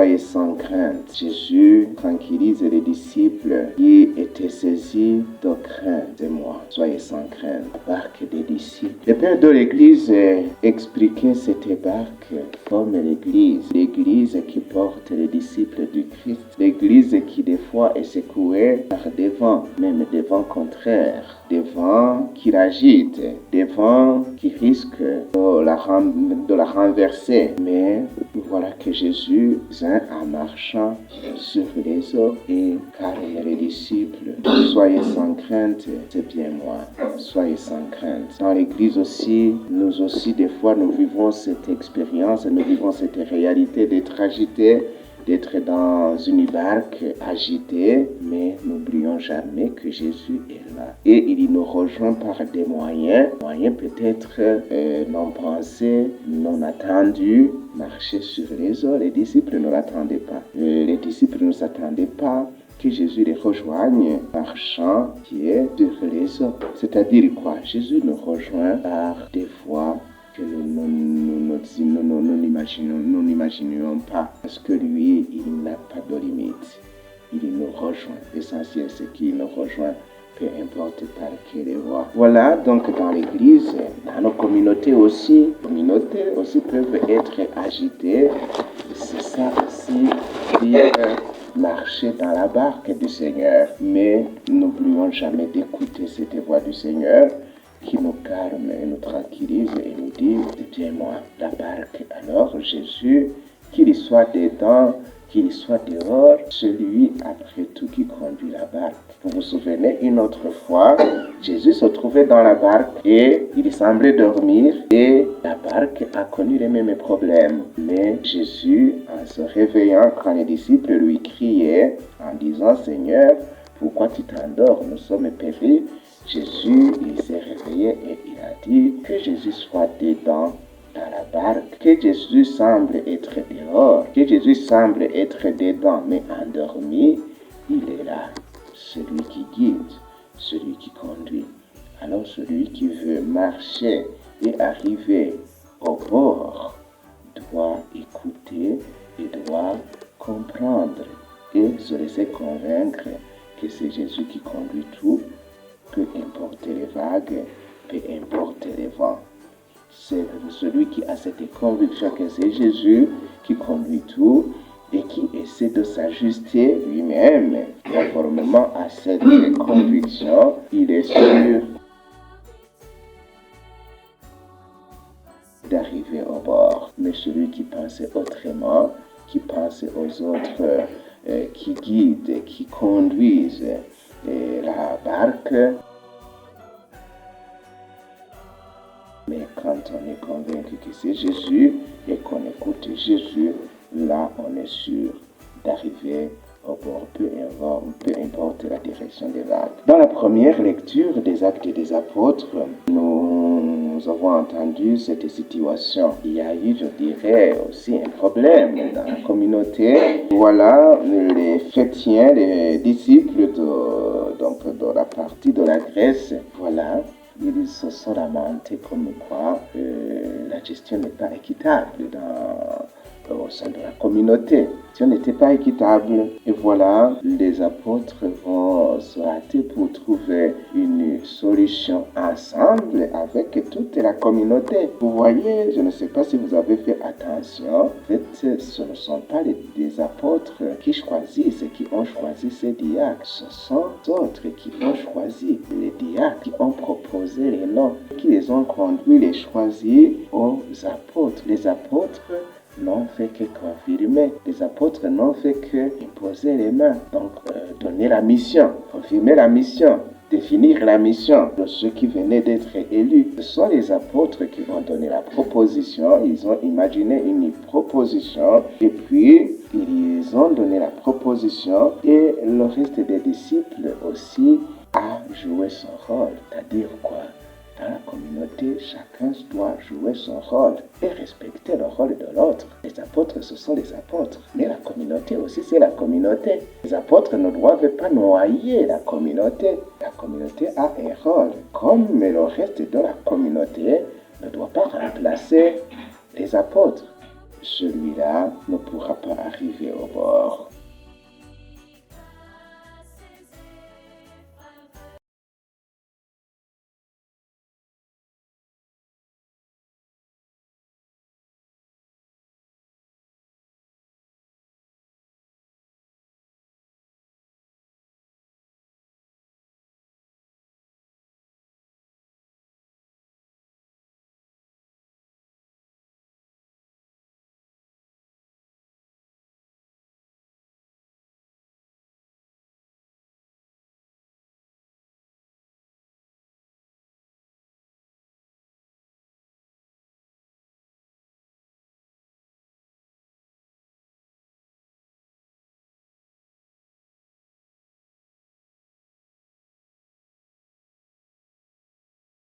soyez sans crainte. Jésus tranquillise les disciples qui étaient saisis de crainte. C'est moi, soyez sans crainte. La barque des disciples. Le Père de l'Église expliquait cette barque comme l'Église qui porte les disciples du Christ, l'Église qui des fois est secouée par des vents, même des vents contraires, des vents qui l'agitent, des vents qui risquent de la renverser. Mais voilà que Jésus vient en marchant sur les eaux et carré les disciples. Soyez sans crainte, c'est bien moi. Soyez sans crainte. Dans l'Église aussi, nous aussi, des fois, nous vivons cette expérience, nous vivons cette réalité d'être agités, d'être dans une barque agitée, mais n'oublions jamais que Jésus est là. Et il nous rejoint par des moyens peut-être non pensés, non attendus, marcher sur les eaux. Les disciples ne l'attendaient pas. Les disciples ne s'attendaient pas que Jésus les rejoigne marchant pied sur les eaux. C'est-à-dire quoi? Jésus nous rejoint par des voies que nous n'imaginions pas. Parce que lui, il n'a pas de limite. Il nous rejoint. L'essentiel, c'est qu'il nous rejoint, peu importe par quelle voie. Voilà, donc dans l'Église, dans nos communautés aussi peuvent être agitées. C'est ça aussi, marcher dans la barque du Seigneur. Mais n'oublions jamais d'écouter cette voix du Seigneur qui nous calme et nous tranquillise et nous dit, c'est bien moi, la barque. Alors Jésus, qu'il soit dedans, qu'il soit dehors, celui après tout qui conduit la barque. Vous vous souvenez, une autre fois, Jésus se trouvait dans la barque et il semblait dormir et la barque a connu les mêmes problèmes. Mais Jésus, en se réveillant, quand les disciples lui criaient en disant, Seigneur, pourquoi tu t'endors? Nous sommes péris. Jésus, il s'est réveillé et il a dit que Jésus soit dedans dans la barque, que Jésus semble être dehors, que Jésus semble être dedans, mais endormi, il est là. Celui qui guide, celui qui conduit. Alors celui qui veut marcher et arriver au bord doit écouter et doit comprendre et se laisser convaincre que c'est Jésus qui conduit tout. Peu importe les vagues, peu importe les vents. C'est celui qui a cette conviction que c'est Jésus qui conduit tout et qui essaie de s'ajuster lui-même. Conformément à cette conviction, il est sûr d'arriver au bord. Mais celui qui pense autrement, qui pense aux autres, qui guide, qui conduisent la barque. Mais quand on est convaincu que c'est Jésus et qu'on écoute Jésus, là on est sûr d'arriver au bord, peu importe la direction des vagues. Dans la première lecture des Actes des Apôtres, nous avons entendu cette situation. Il y a eu, je dirais, aussi un problème dans la communauté. Voilà, les chrétiens, les disciples de la partie de la Grèce, voilà, ils se sont lamentés comme quoi la gestion n'est pas équitable au sein de la communauté. Si on n'était pas équitable, et voilà, les apôtres vont se hâter pour trouver une solution ensemble avec toute la communauté. Vous voyez, je ne sais pas si vous avez fait attention, en fait, ce ne sont pas les apôtres qui choisissent, qui ont choisi ces diacres. Ce sont d'autres qui ont choisi les diacres, qui ont proposé les noms, qui les ont conduits, les choisis aux apôtres. Les apôtres n'ont fait que confirmer. Les apôtres n'ont fait que imposer les mains. Donc, donner la mission, confirmer la mission, définir la mission de ceux qui venaient d'être élus. Ce sont les apôtres qui ont donné la proposition. Ils ont imaginé une proposition et puis ils ont donné la proposition et le reste des disciples aussi a joué son rôle. C'est-à-dire quoi? Dans la communauté, chacun doit jouer son rôle et respecter le rôle de l'autre. Les apôtres, ce sont les apôtres. Mais la communauté aussi, c'est la communauté. Les apôtres ne doivent pas noyer la communauté. La communauté a un rôle. Comme le reste de la communauté ne doit pas remplacer les apôtres. celui-là ne pourra pas arriver au bord.